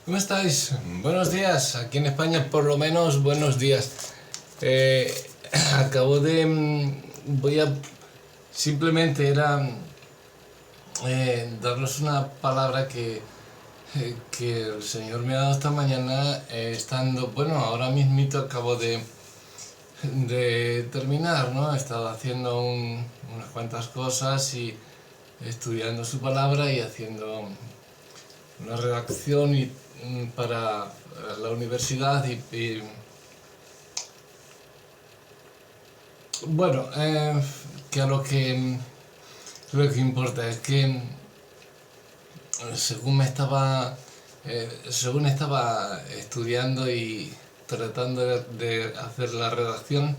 ¿Cómo estáis? Buenos días. Aquí en España, por lo menos, buenos días. Eh, Acabo de... Voy a... Simplemente era daros una palabra que el Señor me ha dado esta mañana, estando... Bueno, ahora mismito acabo de terminar, ¿no? He estado haciendo unas cuantas cosas y estudiando su palabra y haciendo una redacción para la universidad bueno, que a lo que importa es que según estaba estudiando y tratando de hacer la redacción,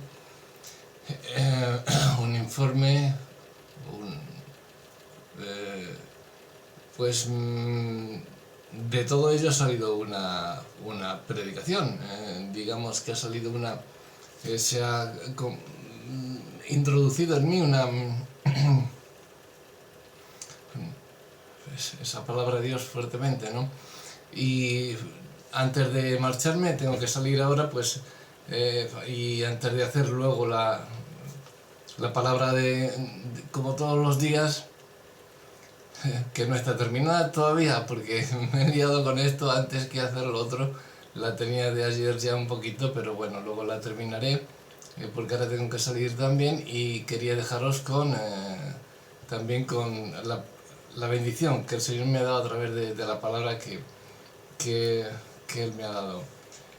un informe, un, eh, pues de todo ello ha salido una predicación. Digamos que ha salido se ha introducido en mí esa palabra de Dios fuertemente, ¿no? Y antes de marcharme tengo que salir ahora, pues, y antes de hacer luego la palabra como todos los días, que no está terminada todavía porque me he liado con esto antes que hacer lo otro. La tenía de ayer ya un poquito, pero bueno, luego la terminaré porque ahora tengo que salir también y quería dejaros también con la bendición que el Señor me ha dado a través de la palabra que, que Él me ha dado.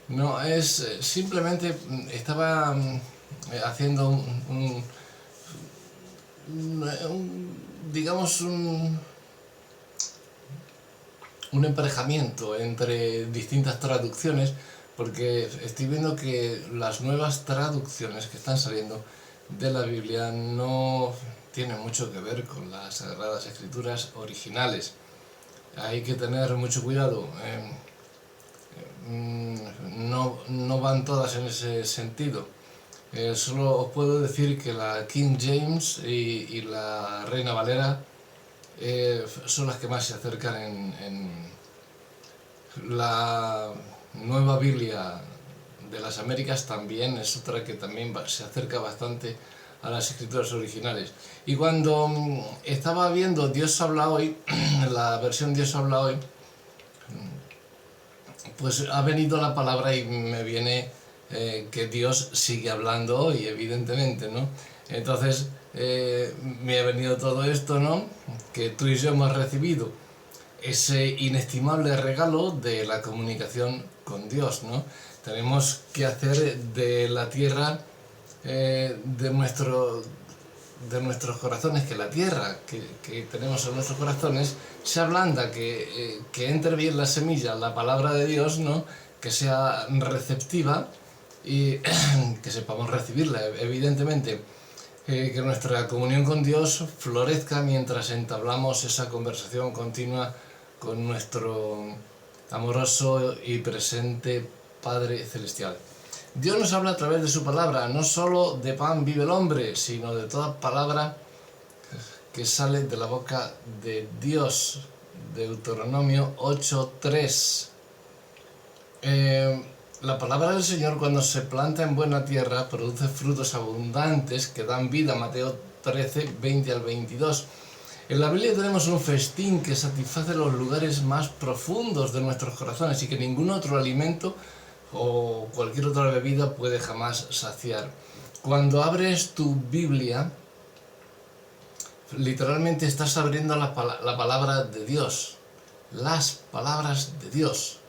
No, es simplemente estaba haciendo digamos, un emparejamiento entre distintas traducciones, porque estoy viendo que las nuevas traducciones que están saliendo de la Biblia no tienen mucho que ver con las Sagradas Escrituras originales. Hay que tener mucho cuidado. No van todas en ese sentido. Solo os puedo decir que la King James y la Reina Valera son las que más se acercan en la nueva Biblia de las Américas. También es otra que también se acerca bastante a las escrituras originales. Y cuando estaba viendo Dios habla hoy, la versión Dios habla hoy, pues ha venido la palabra y me viene que Dios sigue hablando hoy, evidentemente, ¿no? Entonces me ha venido todo esto, ¿no? Que tú y yo hemos recibido ese inestimable regalo de la comunicación con Dios, ¿no? Tenemos que hacer de la tierra de nuestros corazones, que la tierra que tenemos en nuestros corazones sea blanda, que entre bien la semilla, la palabra de Dios, ¿no? Que sea receptiva y que sepamos recibirla, evidentemente. Que nuestra comunión con Dios florezca mientras entablamos esa conversación continua con nuestro amoroso y presente Padre Celestial. Dios nos habla a través de su palabra. No solo de pan vive el hombre, sino de toda palabra que sale de la boca de Dios. Deuteronomio 8:3. La palabra del Señor, cuando se planta en buena tierra, produce frutos abundantes que dan vida. Mateo 13:20 al 22. En la Biblia tenemos un festín que satisface los lugares más profundos de nuestros corazones y que ningún otro alimento o cualquier otra bebida puede jamás saciar. Cuando abres tu Biblia, literalmente estás abriendo la palabra de Dios, las palabras de Dios,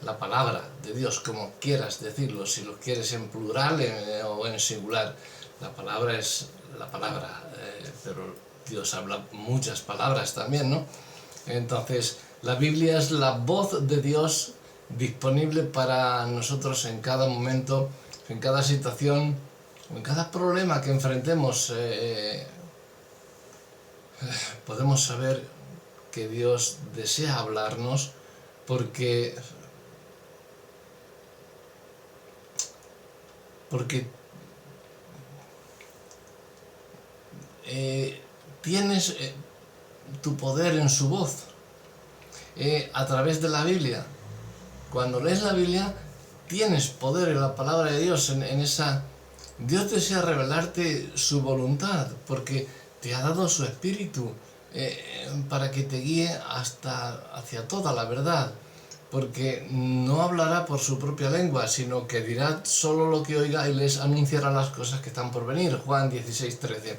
la palabra de Dios, como quieras decirlo, si lo quieres en plural o en singular. La palabra es la palabra, pero Dios habla muchas palabras también, ¿no? Entonces, la Biblia es la voz de Dios disponible para nosotros en cada momento, en cada situación, en cada problema que enfrentemos. Podemos saber que Dios desea hablarnos porque tienes tu poder en su voz, a través de la Biblia. cuando lees la Biblia tienes poder en la palabra de Dios, en esa... Dios desea revelarte su voluntad, porque te ha dado su espíritu para que te guíe hacia toda la verdad, porque no hablará por su propia lengua, sino que dirá solo lo que oiga y les anunciará las cosas que están por venir. Juan 16:13.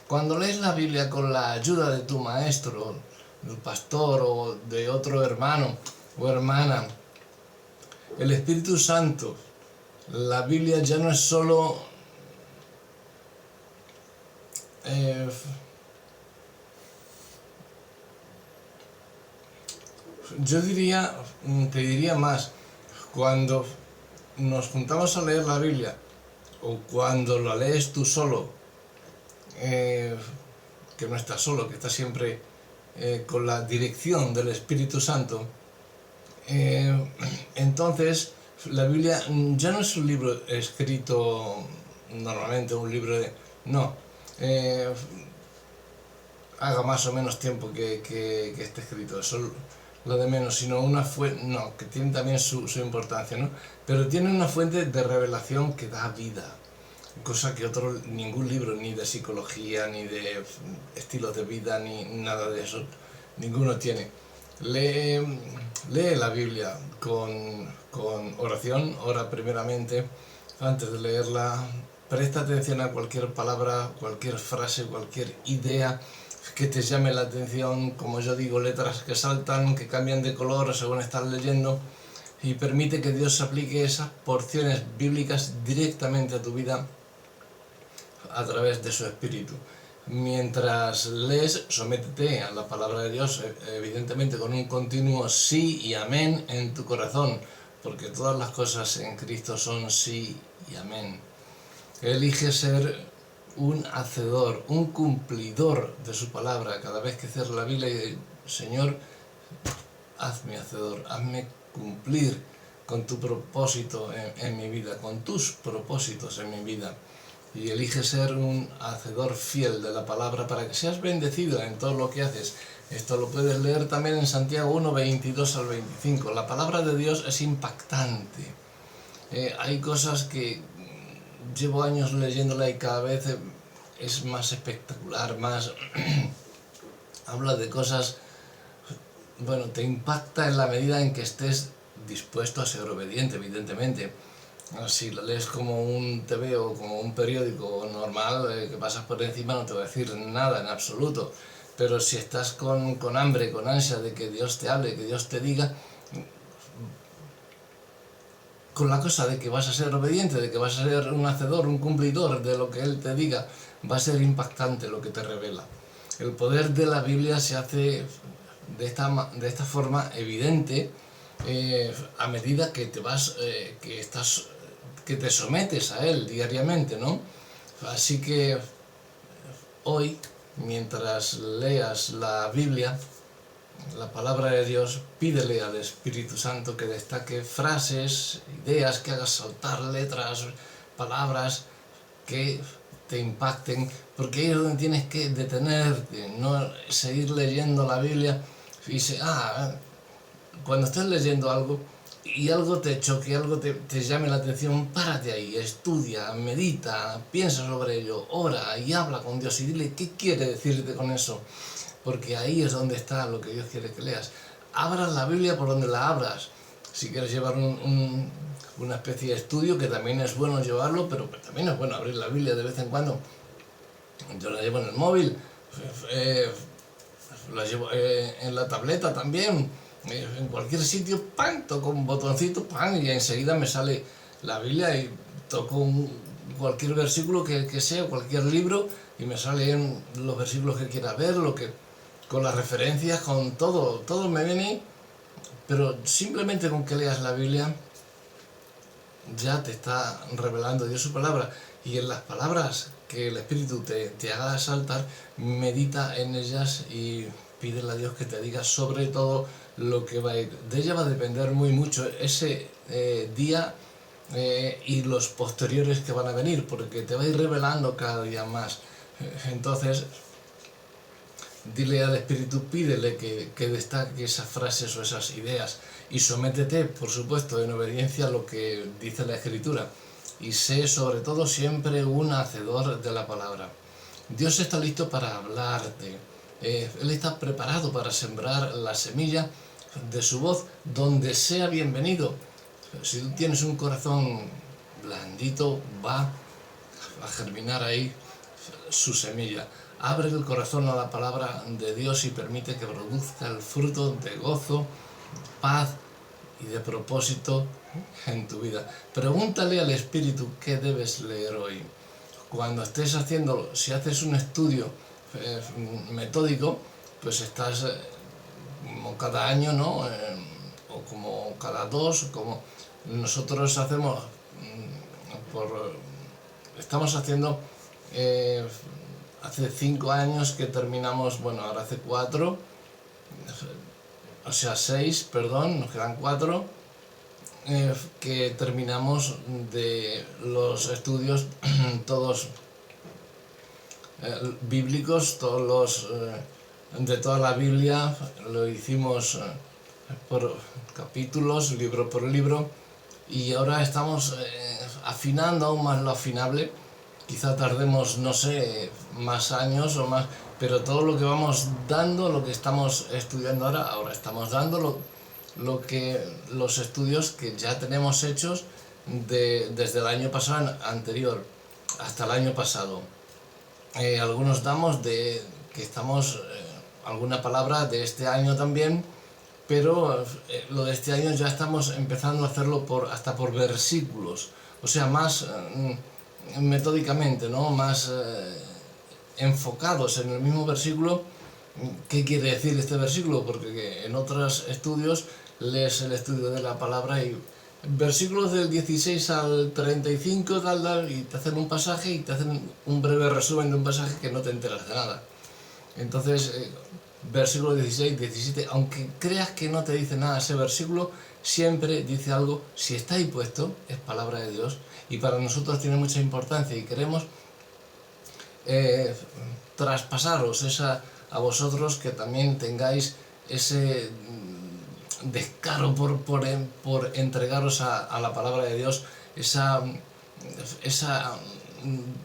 Cuando lees la Biblia con la ayuda de tu maestro, del pastor o de otro hermano o hermana, el Espíritu Santo, la Biblia ya no es solo yo te diría más, cuando nos juntamos a leer la Biblia o cuando la lees tú solo, que no estás solo, que estás siempre con la dirección del Espíritu Santo, entonces la Biblia ya no es un libro escrito normalmente, un libro de... No, haga más o menos tiempo que esté escrito, eso lo de menos, sino una fuente, no, que tiene también su importancia, ¿no? Pero tiene una fuente de revelación que da vida, cosa que ningún libro, ni de psicología, ni de estilos de vida, ni nada de eso, ninguno tiene. Lee la Biblia con oración, ora primeramente, antes de leerla, presta atención a cualquier palabra, cualquier frase, cualquier idea que te llame la atención, como yo digo, letras que saltan, que cambian de color según estás leyendo, y permite que Dios aplique esas porciones bíblicas directamente a tu vida a través de su Espíritu. Mientras lees, sométete a la palabra de Dios, evidentemente con un continuo sí y amén en tu corazón, porque todas las cosas en Cristo son sí y amén. Elige ser un hacedor, un cumplidor de su palabra. Cada vez que cierres la Biblia y Señor, hazme hacedor, hazme cumplir con tu propósito en mi vida, con tus propósitos en mi vida. Y elige ser un hacedor fiel de la palabra para que seas bendecido en todo lo que haces. Esto lo puedes leer también en Santiago 1, 22 al 25. La palabra de Dios es impactante. Hay cosas que llevo años leyéndola y cada vez es más espectacular, más... habla de cosas... Bueno, te impacta en la medida en que estés dispuesto a ser obediente, evidentemente. Si lo lees como un TV o como un periódico normal que pasas por encima, no te va a decir nada en absoluto. Pero si estás con hambre, con ansia de que Dios te hable, que Dios te diga, con la cosa de que vas a ser obediente, de que vas a ser un hacedor, un cumplidor de lo que Él te diga, va a ser impactante lo que te revela. El poder de la Biblia se hace de esta forma evidente a medida que que te sometes a Él diariamente, ¿no? Así que hoy, mientras leas la Biblia, la palabra de Dios, pídele al Espíritu Santo que destaque frases, ideas, que haga saltar letras, palabras que te impacten, porque ahí es donde tienes que detenerte, no seguir leyendo la Biblia y cuando estés leyendo algo y algo te choque, algo te llame la atención, párate ahí, estudia, medita, piensa sobre ello, ora y habla con Dios y dile qué quiere decirte con eso, porque ahí es donde está lo que Dios quiere que leas. Abras la Biblia por donde la abras. Si quieres llevar una especie de estudio, que también es bueno llevarlo, pero también es bueno abrir la Biblia de vez en cuando. Yo la llevo en el móvil, la llevo en la tableta también, en cualquier sitio, ¡pam!, toco un botoncito, ¡pam!, y enseguida me sale la Biblia y toco cualquier versículo que sea, cualquier libro, y me salen los versículos que quiera ver, con las referencias, con todo me viene, pero simplemente con que leas la Biblia ya te está revelando Dios su palabra, y en las palabras que el Espíritu te haga saltar, medita en ellas y pídele a Dios que te diga sobre todo lo que va a ir. De ella va a depender muy mucho ese día y los posteriores que van a venir, porque te va a ir revelando cada día más. Entonces, dile al Espíritu, pídele que destaque esas frases o esas ideas y sométete, por supuesto, en obediencia a lo que dice la Escritura y sé sobre todo siempre un hacedor de la palabra. Dios está listo para hablarte, Él está preparado para sembrar la semilla de su voz donde sea bienvenido. Si tú tienes un corazón blandito, va a germinar ahí su semilla. Abre el corazón a la palabra de Dios y permite que produzca el fruto de gozo, paz y de propósito en tu vida. Pregúntale al Espíritu qué debes leer hoy. Cuando estés haciéndolo, si haces un estudio metódico, pues estás como cada año, ¿no? O como cada dos, como nosotros hacemos, estamos haciendo, hace 5 años que terminamos, bueno, ahora hace 4, o sea 6, perdón, nos quedan 4, que terminamos de los estudios todos bíblicos, todos los de toda la Biblia, lo hicimos por capítulos, libro por libro, y ahora estamos afinando aún más lo afinable. Quizá tardemos, no sé, más años o más, pero todo lo que vamos dando, lo que estamos estudiando ahora estamos dando los estudios que ya tenemos hechos desde el año pasado anterior hasta el año pasado. Algunos damos de que estamos alguna palabra de este año también, pero lo de este año ya estamos empezando a hacerlo hasta por versículos, o sea, más metódicamente, ¿no? Más enfocados en el mismo versículo. ¿Qué quiere decir este versículo? Porque en otros estudios lees el estudio de la palabra y versículos del 16 al 35 tal, y te hacen un pasaje y te hacen un breve resumen de un pasaje que no te enteras de nada. Entonces, versículo 16, 17, aunque creas que no te dice nada ese versículo, siempre dice algo. Si está ahí puesto, es palabra de Dios y para nosotros tiene mucha importancia y queremos traspasaros a vosotros, que también tengáis ese descaro por entregaros a la palabra de Dios, esa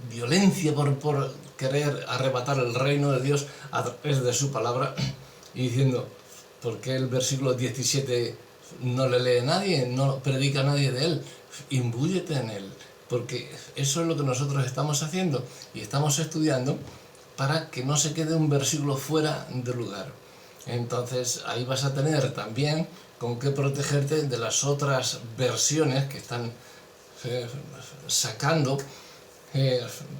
violencia por querer arrebatar el reino de Dios a través de su palabra, y diciendo, ¿por qué el versículo 17 no le lee nadie, no predica nadie de él? Imbúyete en él, porque eso es lo que nosotros estamos haciendo y estamos estudiando para que no se quede un versículo fuera de lugar. Entonces ahí vas a tener también con qué protegerte de las otras versiones que están sacando.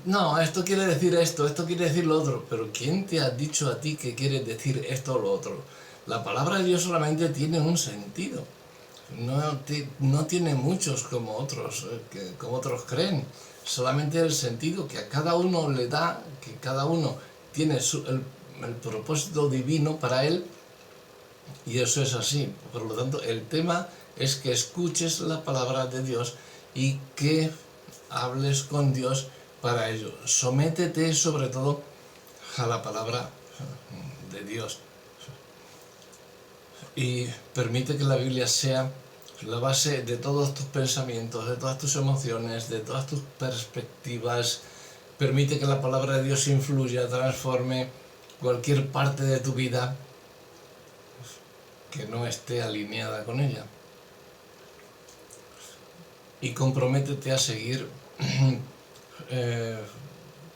No, esto quiere decir esto quiere decir lo otro, pero ¿quién te ha dicho a ti que quiere decir esto o lo otro? La palabra de Dios solamente tiene un sentido, no tiene muchos como otros creen, solamente el sentido que a cada uno le da, que cada uno tiene el propósito divino para él, y eso es así. Por lo tanto, el tema es que escuches la palabra de Dios y que hables con Dios para ello. Sométete sobre todo a la palabra de Dios y permite que la Biblia sea la base de todos tus pensamientos, de todas tus emociones, de todas tus perspectivas. Permite que la palabra de Dios influya, transforme cualquier parte de tu vida que no esté alineada con ella. Y comprométete a seguir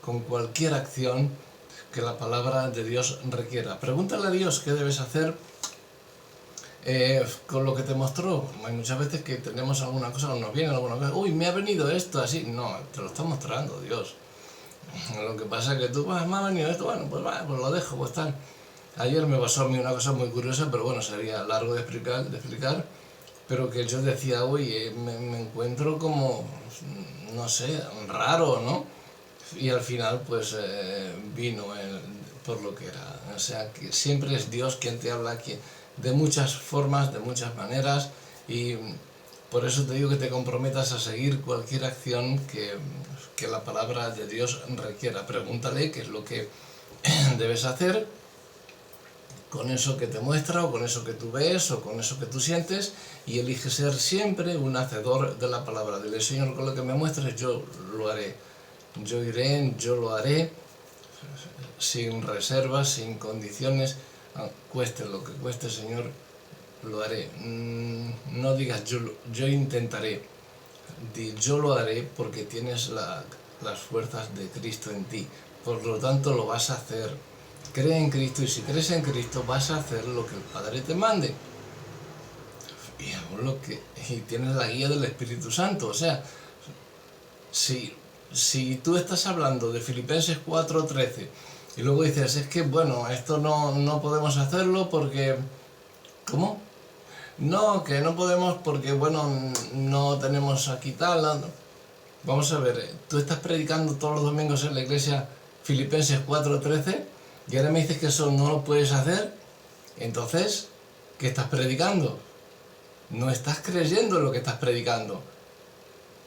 con cualquier acción que la palabra de Dios requiera. Pregúntale a Dios qué debes hacer con lo que te mostró. Hay muchas veces que tenemos alguna cosa, nos viene alguna cosa, uy, me ha venido esto así. No, te lo está mostrando Dios. Lo que pasa es que tú, me ha venido esto, bueno, pues lo dejo, pues tal. Ayer me pasó a mí una cosa muy curiosa, pero bueno, sería largo de explicar, pero que yo decía, uy, me encuentro como, no sé, raro, ¿no? Y al final, pues, vino por lo que era. O sea, que siempre es Dios quien te habla aquí, de muchas formas, de muchas maneras, y por eso te digo que te comprometas a seguir cualquier acción que la palabra de Dios requiera. Pregúntale qué es lo que debes hacer con eso que te muestra, o con eso que tú ves, o con eso que tú sientes, y elige ser siempre un hacedor de la palabra. Dile: Señor, con lo que me muestres yo lo haré. Yo iré, yo lo haré, sin reservas, sin condiciones, cueste lo que cueste, Señor, lo haré. No digas yo intentaré, di yo lo haré, porque tienes las fuerzas de Cristo en ti, por lo tanto lo vas a hacer. Cree en Cristo, y si crees en Cristo vas a hacer lo que el Padre te mande. Y tienes la guía del Espíritu Santo. O sea, si tú estás hablando de Filipenses 4:13 y luego dices: es que bueno, esto no podemos hacerlo porque... ¿Cómo? No, que no podemos porque bueno, no tenemos aquí tal... No. Vamos a ver, tú estás predicando todos los domingos en la iglesia Filipenses 4:13 y ahora me dices que eso no lo puedes hacer. Entonces, ¿qué estás predicando? No estás creyendo en lo que estás predicando.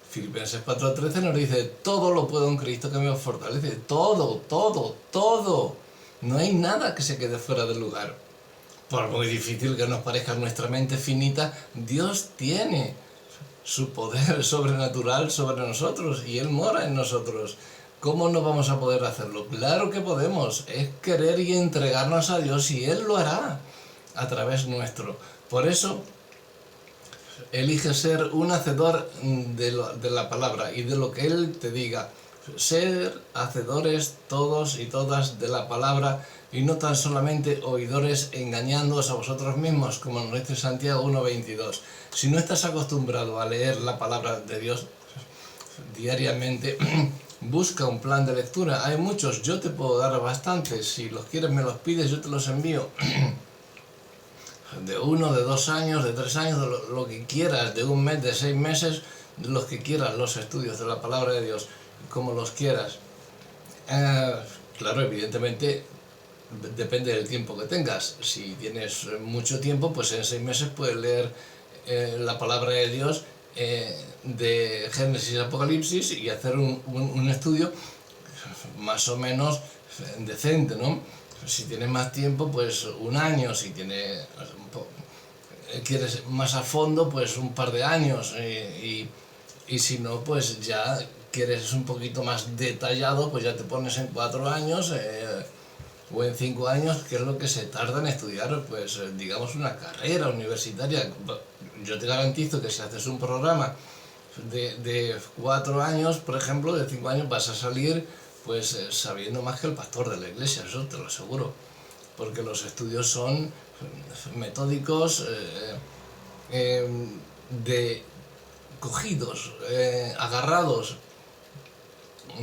Filipenses 4:13 nos dice: todo lo puedo en Cristo que me fortalece. Todo, todo, todo. No hay nada que se quede fuera del lugar. Por muy difícil que nos parezca nuestra mente finita, Dios tiene su poder sobrenatural sobre nosotros y Él mora en nosotros. ¿Cómo no vamos a poder hacerlo? Claro que podemos. Es querer y entregarnos a Dios, y Él lo hará a través nuestro. Por eso, elige ser un hacedor de la palabra y de lo que Él te diga. Ser hacedores todos y todas de la palabra, y no tan solamente oidores, engañándoos a vosotros mismos, como nos dice Santiago 1:22. Si no estás acostumbrado a leer la palabra de Dios diariamente, busca un plan de lectura. Hay muchos, yo te puedo dar bastantes. Si los quieres me los pides, yo te los envío. De 1, de 2 años, de 3 años, de lo que quieras, de un mes, de 6 meses, de los que quieras, los estudios de la palabra de Dios, como los quieras. Claro, evidentemente depende del tiempo que tengas. Si tienes mucho tiempo, pues en 6 meses puedes leer la palabra de Dios de Génesis a Apocalipsis, y hacer un estudio más o menos decente, ¿no? Si tienes más tiempo, pues un año. Si quieres más a fondo, pues un par de años. Y si no, pues ya quieres un poquito más detallado, pues ya te pones en 4 años o en 5 años, que es lo que se tarda en estudiar, pues digamos, una carrera universitaria. Yo te garantizo que si haces un programa de 4 años, por ejemplo, de 5 años, vas a salir pues sabiendo más que el pastor de la iglesia, eso te lo aseguro, porque los estudios son metódicos, cogidos, agarrados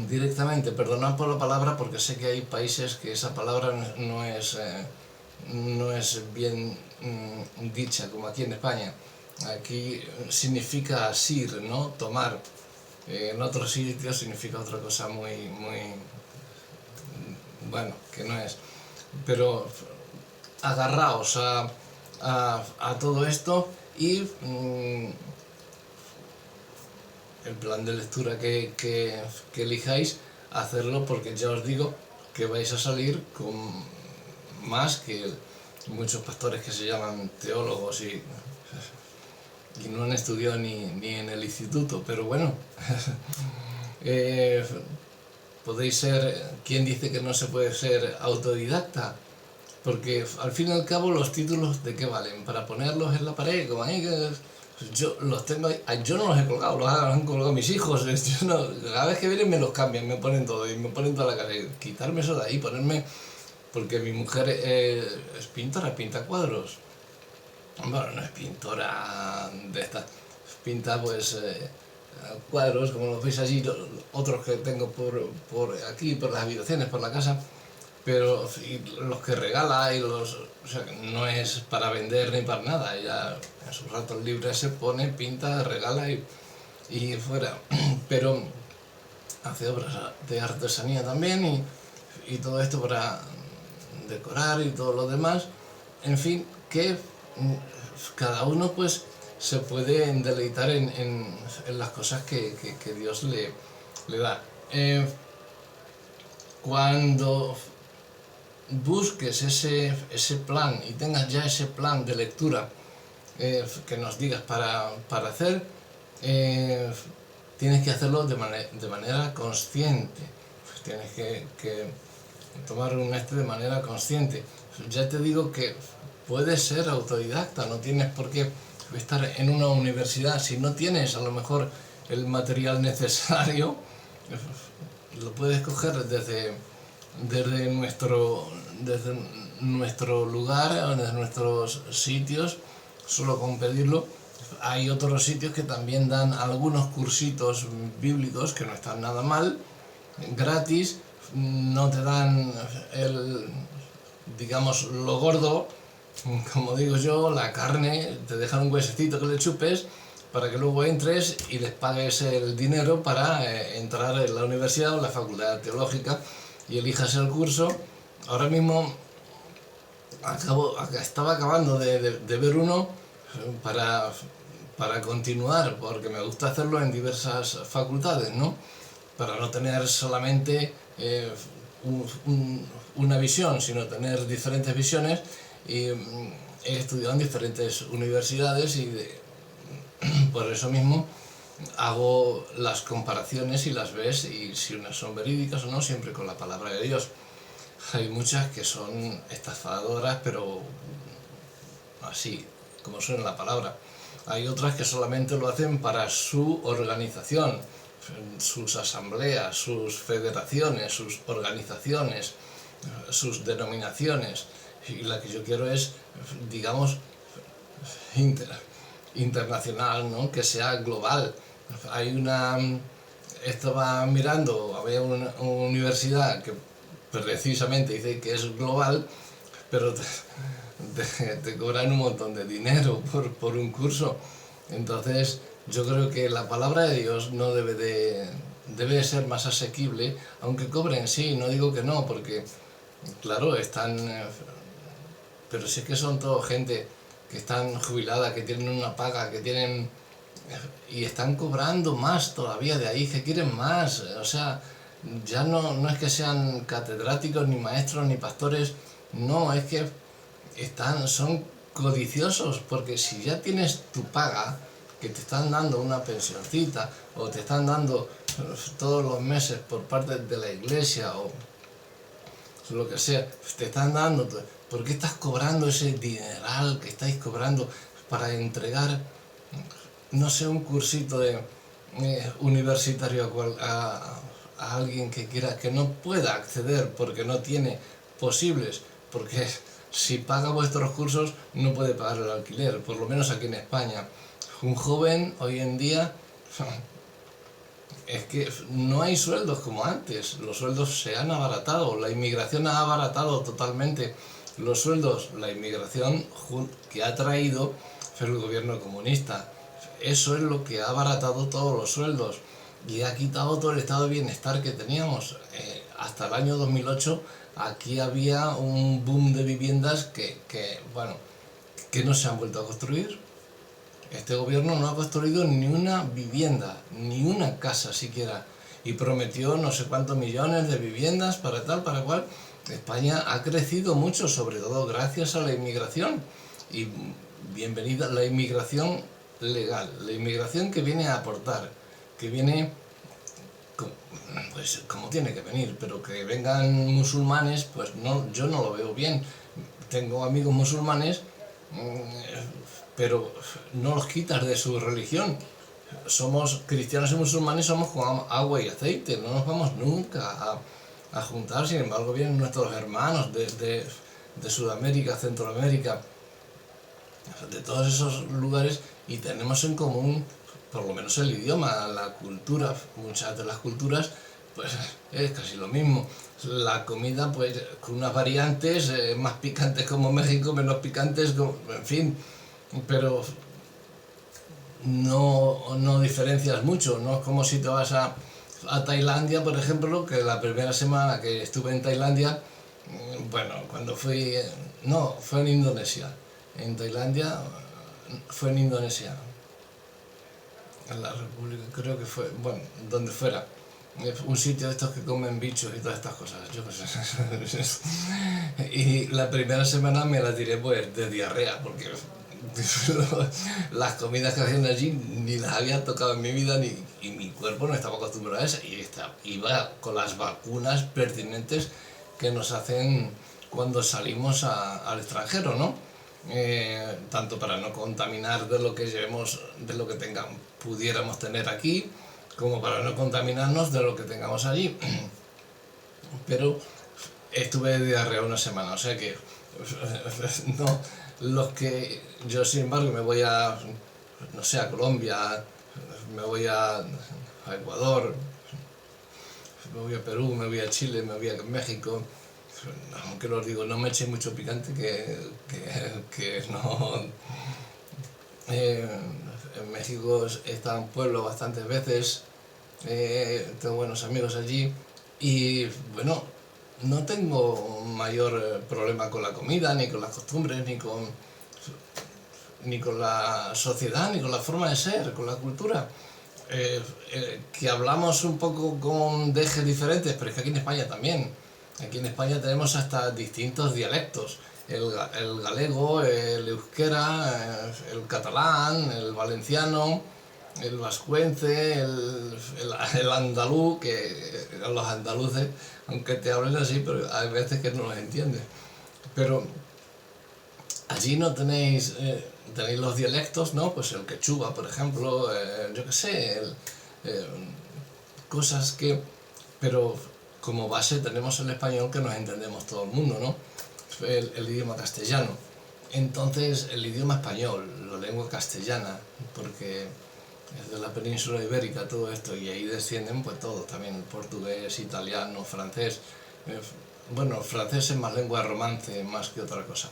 directamente. Perdonad por la palabra, porque sé que hay países que esa palabra no es bien dicha, como aquí en España. Aquí significa asir, ¿no? Tomar. En otros sitios significa otra cosa muy, bueno, que no es. Pero agarraos a todo esto, y el plan de lectura que elijáis, hacerlo, porque ya os digo que vais a salir con más que muchos pastores que se llaman teólogos y no han estudiado ni en el instituto, pero bueno, podéis ser... ¿Quién dice que no se puede ser autodidacta? Porque al fin y al cabo, los títulos, ¿de qué valen? Para ponerlos en la pared, como ahí, yo los tengo ahí. Yo no los he colgado, los han colgado mis hijos. Cada vez que vienen me los cambian, me ponen todo, y me ponen toda la cara. Quitarme eso de ahí, ponerme... Porque mi mujer es pintora, pinta cuadros. Bueno, no es pintora de esta, pinta pues cuadros, como los veis allí, otros que tengo por aquí, por las habitaciones, por la casa, pero los que regala, o sea, no es para vender ni para nada. Ella en sus ratos libres se pone, pinta, regala y fuera. Pero hace obras de artesanía también, y todo esto para decorar y todo lo demás. En fin, que cada uno pues se puede deleitar en las cosas que Dios le da. Cuando busques ese plan y tengas ya ese plan de lectura que nos digas para hacer, tienes que hacerlo de manera consciente. Pues tienes que tomar un de manera consciente. Ya te digo que puedes ser autodidacta, no tienes por qué estar en una universidad. Si no tienes a lo mejor el material necesario, lo puedes coger desde nuestro lugar o desde nuestros sitios, solo con pedirlo. Hay otros sitios que también dan algunos cursitos bíblicos que no están nada mal, gratis, no te dan digamos, lo gordo, como digo yo, la carne, te dejan un huesecito que le chupes para que luego entres y les pagues el dinero para entrar en la universidad o la facultad teológica y elijas el curso. Ahora mismo estaba acabando de ver uno para continuar, porque me gusta hacerlo en diversas facultades, ¿no? Para no tener solamente una visión, sino tener diferentes visiones. Y he estudiado en diferentes universidades y por eso mismo hago las comparaciones y las ves, y si unas son verídicas o no, siempre con la palabra de Dios. Hay muchas que son estafadoras, pero así, como suena la palabra. Hay otras que solamente lo hacen para su organización, sus asambleas, sus federaciones, sus organizaciones, sus denominaciones. Y la que yo quiero es, digamos, internacional, ¿no? Que sea global. Estaba mirando, había una universidad que precisamente dice que es global, pero te cobran un montón de dinero por un curso. Entonces yo creo que la palabra de Dios no debe ser más asequible, aunque cobren, sí, no digo que no, porque claro, pero sí que son todo gente que están jubilada, que tienen una paga, y están cobrando más todavía de ahí, que quieren más. O sea, ya no es que sean catedráticos, ni maestros, ni pastores, no, es que son codiciosos, porque si ya tienes tu paga, que te están dando una pensioncita, o te están dando todos los meses por parte de la iglesia, o lo que sea, te están dando, ¿por qué estás cobrando ese dineral que estáis cobrando para entregar, no sé, un cursito universitario a alguien que no pueda acceder porque no tiene posibles? Porque si paga vuestros cursos no puede pagar el alquiler, por lo menos aquí en España. Un joven hoy en día es que no hay sueldos como antes, los sueldos se han abaratado, la inmigración ha abaratado totalmente los sueldos, la inmigración que ha traído el gobierno comunista. Eso es lo que ha abaratado todos los sueldos y ha quitado todo el estado de bienestar que teníamos. Hasta el año 2008 aquí había un boom de viviendas que no se han vuelto a construir. Este gobierno no ha construido ni una vivienda, ni una casa siquiera, y prometió no sé cuántos millones de viviendas para tal, para cual. España ha crecido mucho, sobre todo gracias a la inmigración, y bienvenida la inmigración legal, la inmigración que viene a aportar, que viene pues como tiene que venir, pero que vengan musulmanes, pues no, yo no lo veo bien. Tengo amigos musulmanes, pero no los quitas de su religión. Somos cristianos y musulmanes, somos como agua y aceite, no nos vamos nunca a juntar. Sin embargo, vienen nuestros hermanos de Sudamérica, Centroamérica, de todos esos lugares, y tenemos en común por lo menos el idioma, la cultura. Muchas de las culturas pues es casi lo mismo. La comida pues con unas variantes, más picantes como México, menos picantes, en fin, pero no diferencias mucho. No es como si te vas a Tailandia, por ejemplo, que la primera semana que estuve en Tailandia, cuando fui, no, fue en Indonesia. En Tailandia, fue en Indonesia, en la República, creo que fue, donde fuera. un sitio de estos que comen bichos y todas estas cosas, yo qué sé. Y la primera semana me la tiré pues de diarrea, porque las comidas que hacían allí ni las había tocado en mi vida y mi cuerpo no estaba acostumbrado a eso y iba con las vacunas pertinentes que nos hacen cuando salimos al extranjero, ¿no? Tanto para no contaminar de lo que llevemos, de lo que pudiéramos tener aquí, como para no contaminarnos de lo que tengamos allí. Pero estuve de diarrea una semana, o sea que no, los que yo sin embargo me voy a, no sé, a Colombia, me voy a Ecuador, me voy a Perú, me voy a Chile, me voy a México, aunque os digo, no me eché mucho picante, que no. En México he estado en pueblo bastantes veces, tengo buenos amigos allí y bueno, no tengo mayor problema con la comida, ni con las costumbres, ni con la sociedad, ni con la forma de ser, con la cultura. Que hablamos un poco con dejes diferentes, pero es que aquí en España también. Aquí en España tenemos hasta distintos dialectos. El galego, el euskera, el catalán, el valenciano, el vascuence, el andaluz, que los andaluces, aunque te hablen así, pero hay veces que no los entiendes. Pero allí no tenéis los dialectos, ¿no? Pues el quechua, por ejemplo, yo qué sé, eh, cosas que... Pero como base tenemos el español que nos entendemos todo el mundo, ¿no? El idioma castellano. Entonces, el idioma español, la lengua castellana, porque es de la península ibérica todo esto, y ahí descienden pues todos, también portugués, italiano, francés. Bueno, el francés es más lengua de romance, más que otra cosa.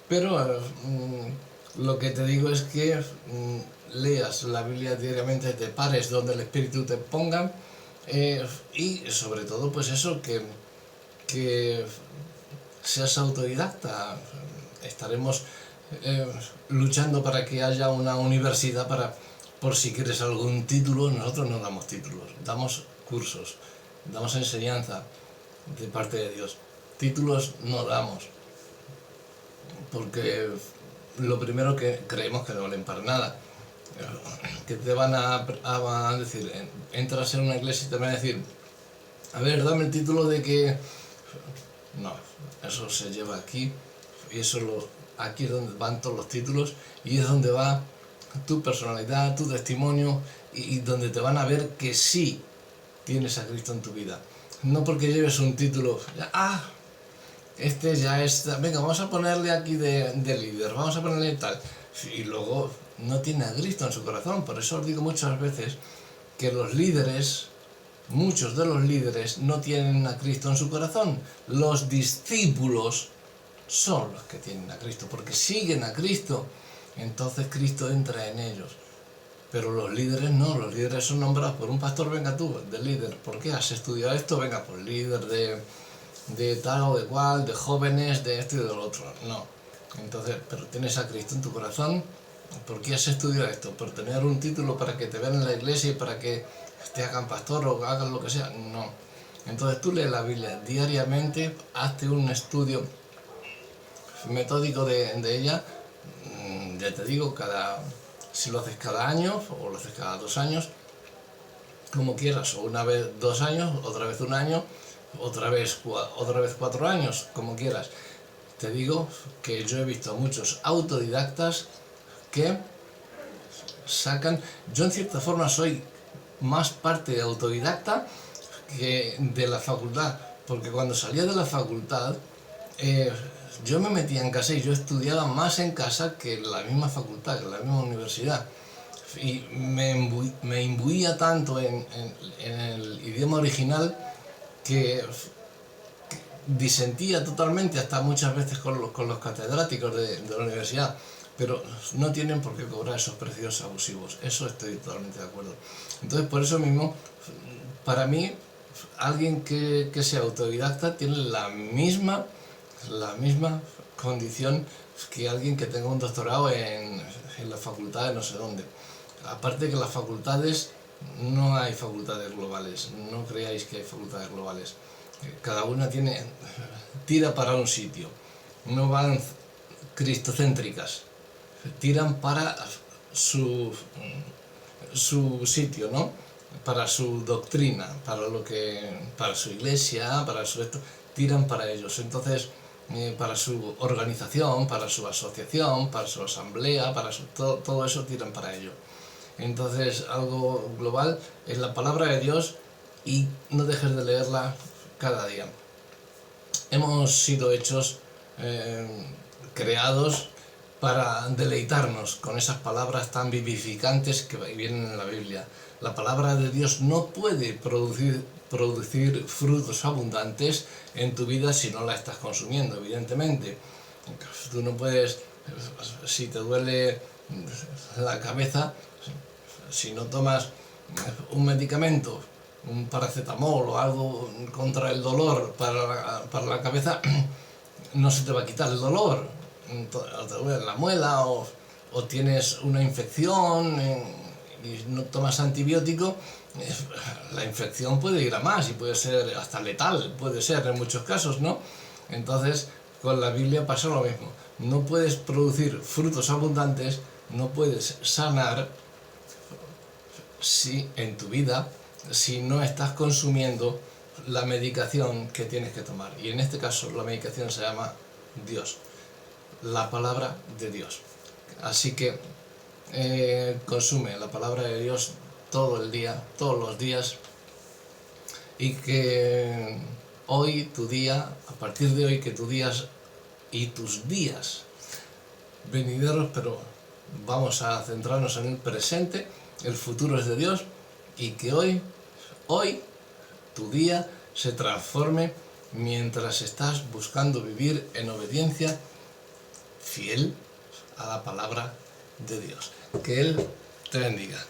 Pero lo que te digo es que leas la Biblia diariamente, te pares donde el Espíritu te ponga, y sobre todo pues eso, que seas autodidacta. Estaremos luchando para que haya una universidad por si quieres algún título. Nosotros no damos títulos, damos cursos, damos enseñanza de parte de Dios. Títulos no damos, porque lo primero que creemos que no valen para nada, que te van a decir, entras en una iglesia y te van a decir, a ver, dame el título de que... No, eso se lleva aquí, y aquí es donde van todos los títulos, y es donde va tu personalidad, tu testimonio, y donde te van a ver que sí tienes a Cristo en tu vida. No porque lleves un título, este ya está, venga, vamos a ponerle aquí de líder, vamos a ponerle tal, y luego no tiene a Cristo en su corazón. Por eso os digo muchas veces que los líderes, muchos de los líderes no tienen a Cristo en su corazón. Los discípulos son los que tienen a Cristo, porque siguen a Cristo, entonces Cristo entra en ellos. Pero los líderes no, los líderes son nombrados por un pastor, venga tú, de líder, ¿por qué has estudiado esto? Venga, pues líder de tal o de cual, de jóvenes, de esto y de lo otro. No. Entonces, pero tienes a Cristo en tu corazón. ¿Por qué has estudiado esto? ¿Por tener un título para que te vean en la iglesia y para que te hagan pastor o hagan lo que sea? No. Entonces tú lees la Biblia diariamente, hazte un estudio metódico de ella. Ya te digo, si lo haces cada año o lo haces cada 2 años, como quieras, o una vez 2 años, otra vez 1 año, otra vez 4 años, como quieras. Te digo que yo he visto muchos autodidactas que sacan... Yo en cierta forma soy más parte de autodidacta que de la facultad, porque cuando salía de la facultad yo me metía en casa y yo estudiaba más en casa que en la misma facultad, que en la misma universidad. Y me imbuía tanto en el idioma original que disentía totalmente, hasta muchas veces con los catedráticos de la universidad, pero no tienen por qué cobrar esos precios abusivos, eso estoy totalmente de acuerdo. Entonces, por eso mismo, para mí, alguien que sea autodidacta tiene la misma condición que alguien que tenga un doctorado en la facultad de no sé dónde. Aparte que las facultades no hay facultades globales, no creáis que hay facultades globales. Cada una tira para un sitio, no van cristocéntricas, tiran para su sitio, ¿no? Para su doctrina, para su iglesia, para su esto, tiran para ellos. Entonces, para su organización, para su asociación, para su asamblea, todo eso tiran para ello. Entonces, algo global es la palabra de Dios y no dejes de leerla cada día. Hemos sido hechos, creados para deleitarnos con esas palabras tan vivificantes que vienen en la Biblia. La palabra de Dios no puede producir frutos abundantes en tu vida si no la estás consumiendo, evidentemente. Tú no puedes, si te duele la cabeza, si no tomas un medicamento, un paracetamol o algo contra el dolor para la cabeza, no se te va a quitar el dolor. Te duele la muela o tienes una infección y no tomas antibiótico, la infección puede ir a más y puede ser hasta letal, puede ser en muchos casos, ¿no? Entonces, con la Biblia pasa lo mismo. No puedes producir frutos abundantes, no puedes sanar en tu vida si no estás consumiendo la medicación que tienes que tomar. Y en este caso la medicación se llama Dios, la palabra de Dios. Así que consume la palabra de Dios todo el día, todos los días, y que hoy, tu día, a partir de hoy, que tus días y tus días venideros, pero vamos a centrarnos en el presente, el futuro es de Dios, y que hoy, tu día se transforme mientras estás buscando vivir en obediencia fiel a la palabra de Dios. Que Él te bendiga.